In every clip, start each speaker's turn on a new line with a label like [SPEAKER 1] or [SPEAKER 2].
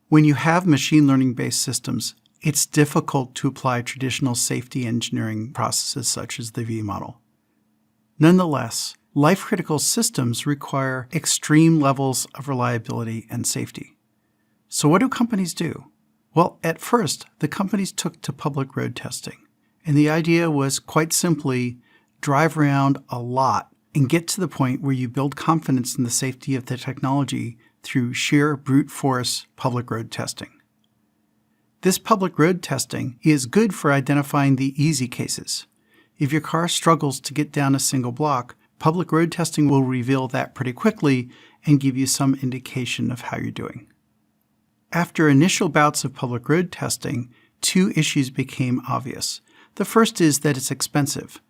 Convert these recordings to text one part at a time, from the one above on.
[SPEAKER 1] When you have machine learning-based systems, it's difficult to apply traditional safety engineering processes such as the V model. Nonetheless, life-critical systems require extreme levels of reliability and safety. So what do companies do? Well, at first, the companies took to public road testing. And the idea was quite simply drive around a lot and get to the point where you build confidence in the safety of the technology through sheer brute force public road testing. This public road testing is good for identifying the easy cases. If your car struggles to get down a single block, public road testing will reveal that pretty quickly and give you some indication of how you're doing. After initial bouts of public road testing, two issues became obvious. The first is that it's expensive.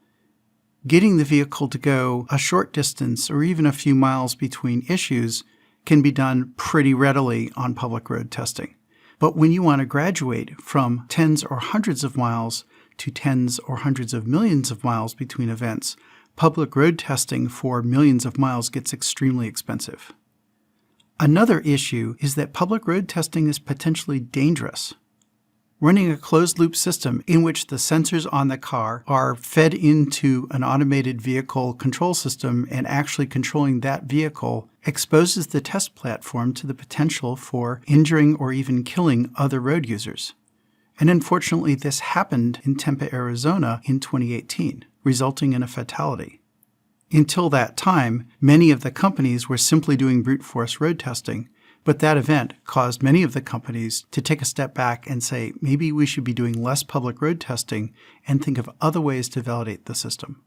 [SPEAKER 1] Getting the vehicle to go a short distance or even a few miles between issues can be done pretty readily on public road testing. But when you want to graduate from tens or hundreds of miles to tens or hundreds of millions of miles between events, public road testing for millions of miles gets extremely expensive. Another issue is that public road testing is potentially dangerous. Running a closed-loop system in which the sensors on the car are fed into an automated vehicle control system and actually controlling that vehicle exposes the test platform to the potential for injuring or even killing other road users. And unfortunately, this happened in Tempe, Arizona in 2018, resulting in a fatality. Until that time, many of the companies were simply doing brute force road testing, but that event caused many of the companies to take a step back and say, maybe we should be doing less public road testing and think of other ways to validate the system.